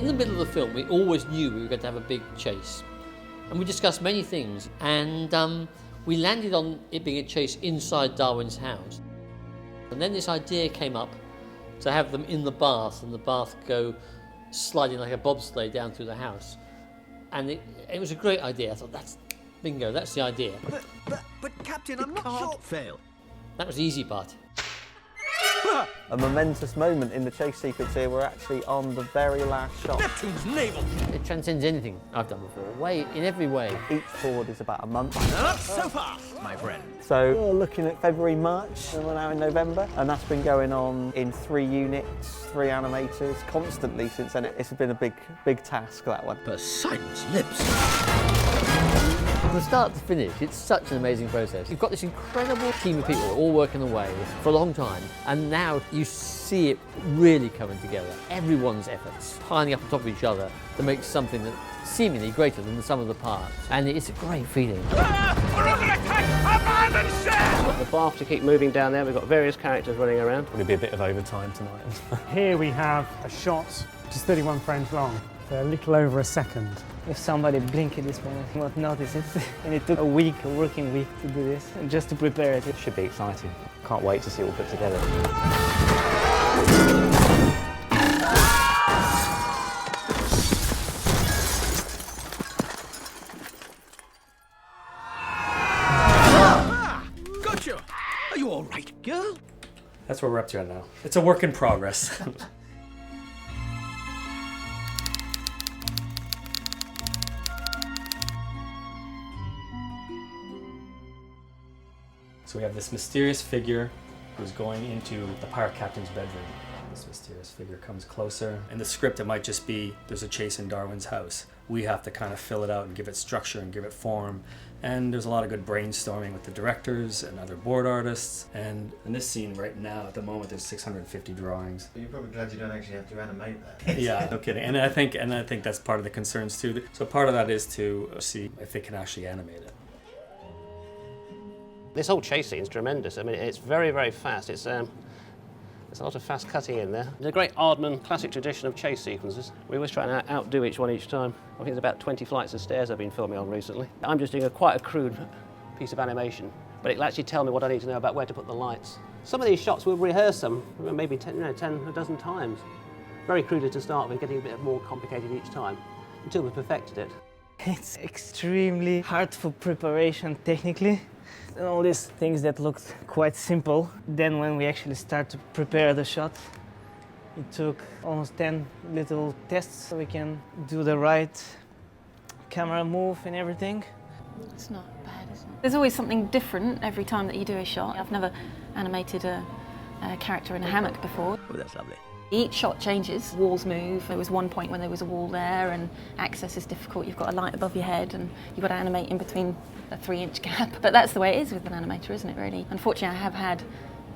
In the middle of the film, we always knew we were going to have a big chase. And we discussed many things, and we landed on it being a chase inside Darwin's house. And then this idea came up to have them in the bath, and the bath go sliding like a bobsleigh down through the house. And it was a great idea. I thought, that's bingo, that's the idea. But Captain, I'm not sure. Fail. That was the easy part. A momentous moment in the chase sequence here. We're actually on the very last shot. Neptune's naval. It transcends anything I've done before, in every way. Each forward is about a month. Not so fast, my friend. So we're looking at February, March, and we're now in November. And that's been going on in 3 units, 3 animators, constantly since then. It's been a big task, that one. Poseidon's lips. From start to finish, it's such an amazing process. You've got this incredible team of people all working away for a long time, and now you see it really coming together. Everyone's efforts piling up on top of each other to make something that's seemingly greater than the sum of the parts. And it's a great feeling. We're under attack! Abandon ship! We've got the bath to keep moving down there. We've got various characters running around. Probably be a bit of overtime tonight. Here we have a shot which is 31 frames long, so a little over a second. If somebody blinked at this moment, you won't notice it. And it took a working week to do this, and just to prepare it. It should be exciting. Can't wait to see it all put together. Gotcha! Are you all right, girl? That's what we're up to now. It's a work in progress. So we have this mysterious figure who's going into the pirate captain's bedroom. This mysterious figure comes closer. In the script, it might just be there's a chase in Darwin's house. We have to kind of fill it out and give it structure and give it form. And there's a lot of good brainstorming with the directors and other board artists. And in this scene right now, at the moment, there's 650 drawings. But you're probably glad you don't actually have to animate that. Yeah, no kidding. And I think that's part of the concerns too. So part of that is to see if they can actually animate it. This whole chase scene is tremendous. I mean, it's very, very fast. There's a lot of fast cutting in there. It's a great Aardman classic tradition of chase sequences. We always try and outdo each one each time. I think there's about 20 flights of stairs I've been filming on recently. I'm just doing quite a crude piece of animation, but it'll actually tell me what I need to know about where to put the lights. Some of these shots we'll rehearse them, maybe 10, a dozen times. Very crude to start with, getting a bit more complicated each time, until we've perfected it. It's extremely hard for preparation technically. And all these things that looked quite simple. Then when we actually start to prepare the shot, it took almost 10 little tests so we can do the right camera move and everything. It's not bad, is it? There's always something different every time that you do a shot. I've never animated a character in a hammock before. Oh, that's lovely. Each shot changes, walls move. There was one point when there was a wall there and access is difficult. You've got a light above your head and you've got to animate in between a 3-inch gap. But that's the way it is with an animator, isn't it, really? Unfortunately, I have had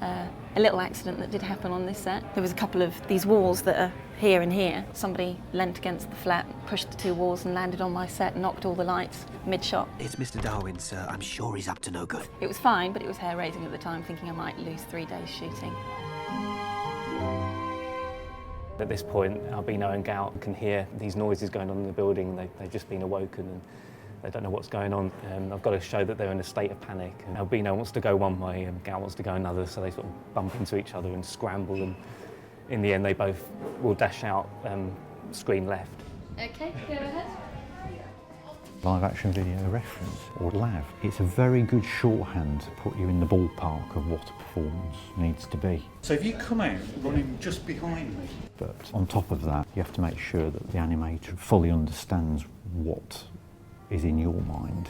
a little accident that did happen on this set. There was a couple of these walls that are here and here. Somebody leant against the flat, pushed the 2 walls and landed on my set, knocked all the lights mid-shot. It's Mr. Darwin, sir. I'm sure he's up to no good. It was fine, but it was hair-raising at the time, thinking I might lose 3 days shooting. At this point, Albino and Gout can hear these noises going on in the building. They've just been awoken and they don't know what's going on. I've got to show that they're in a state of panic. And Albino wants to go one way and Gout wants to go another, so they sort of bump into each other and scramble. And in the end, they both will dash out screen left. Okay, go ahead. Live action video reference, or LAV. It's a very good shorthand to put you in the ballpark of what a performance needs to be. So if you come out running just behind me. But on top of that, you have to make sure that the animator fully understands what is in your mind.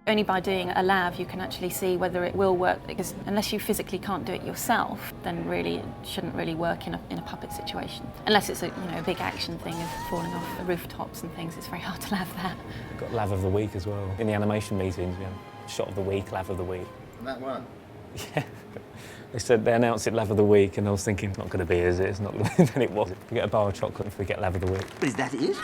Only by doing a LAV you can actually see whether it will work, because unless you physically can't do it yourself, then really it shouldn't really work in a puppet situation. Unless it's a big action thing of falling off the rooftops and things, it's very hard to LAV that. We've got LAV of the week as well. In the animation meetings, we have shot of the week, LAV of the week. And that one? Yeah. They announced it LAV of the week and I was thinking, it's not going to be, is it? It's not going to be. Then it was. We get a bar of chocolate if we get LAV of the week. But is that it?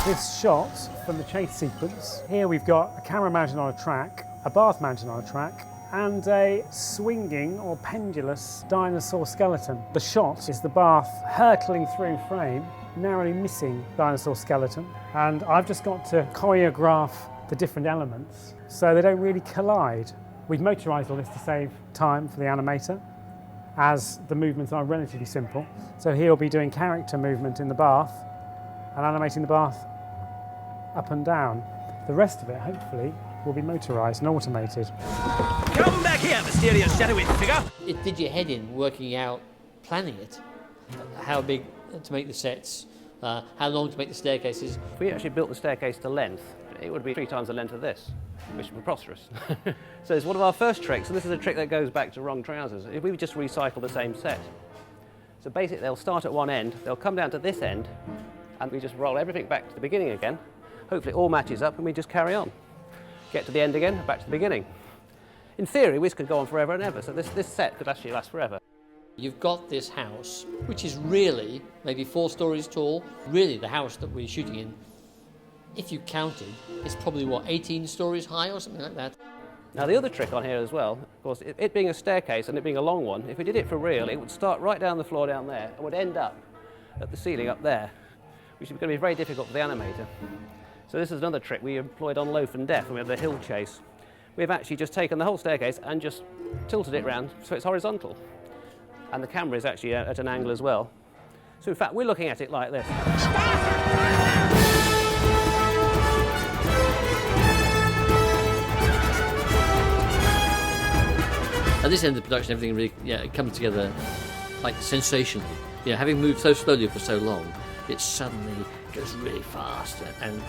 This shot from the chase sequence. Here we've got a camera mounted on a track, a bath mounted on a track, and a swinging or pendulous dinosaur skeleton. The shot is the bath hurtling through frame, narrowly missing dinosaur skeleton, and I've just got to choreograph the different elements so they don't really collide. We've motorised all this to save time for the animator, as the movements are relatively simple. So he'll be doing character movement in the bath and animating the bath up and down. The rest of it, hopefully, will be motorised and automated. Come back here, mysterious shadowy figure! It did your head in working out, planning it, how big to make the sets, how long to make the staircases. If we actually built the staircase to length, it would be 3 times the length of this, which is preposterous. So it's one of our first tricks, and this is a trick that goes back to wrong trousers. If we just recycle the same set. So basically they'll start at one end, they'll come down to this end, and we just roll everything back to the beginning again. Hopefully it all matches up and we just carry on. Get to the end again, back to the beginning. In theory, this could go on forever and ever, so this set could actually last forever. You've got this house, which is really maybe 4 stories tall. Really, the house that we're shooting in, if you counted, it's probably, 18 stories high or something like that. Now the other trick on here as well, of course, it being a staircase and it being a long one, if we did it for real, it would start right down the floor down there and would end up at the ceiling up there, which is going to be very difficult for the animator. So this is another trick we employed on Loaf and Death when we had the hill chase. We've actually just taken the whole staircase and just tilted it round so it's horizontal. And the camera is actually at an angle as well. So in fact, we're looking at it like this. At this end of the production, everything really it comes together like sensationally. Having moved so slowly for so long, it suddenly goes really fast, and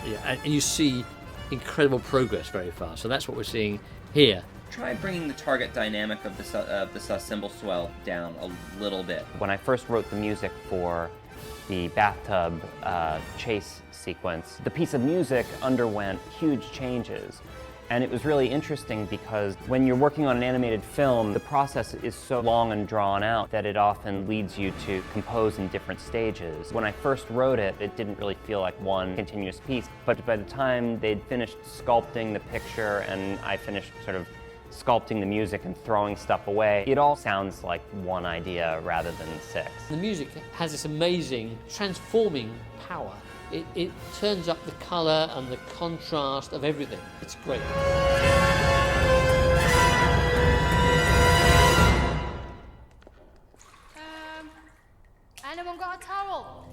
you see incredible progress very fast. So that's what we're seeing here. Try bringing the target dynamic of the cymbal swell down a little bit. When I first wrote the music for the bathtub chase sequence, the piece of music underwent huge changes. And it was really interesting because when you're working on an animated film, the process is so long and drawn out that it often leads you to compose in different stages. When I first wrote it, it didn't really feel like one continuous piece. But by the time they'd finished sculpting the picture and I finished sort of sculpting the music and throwing stuff away, it all sounds like one idea rather than 6. The music has this amazing transforming power. It turns up the colour and the contrast of everything. It's great. Anyone got a towel?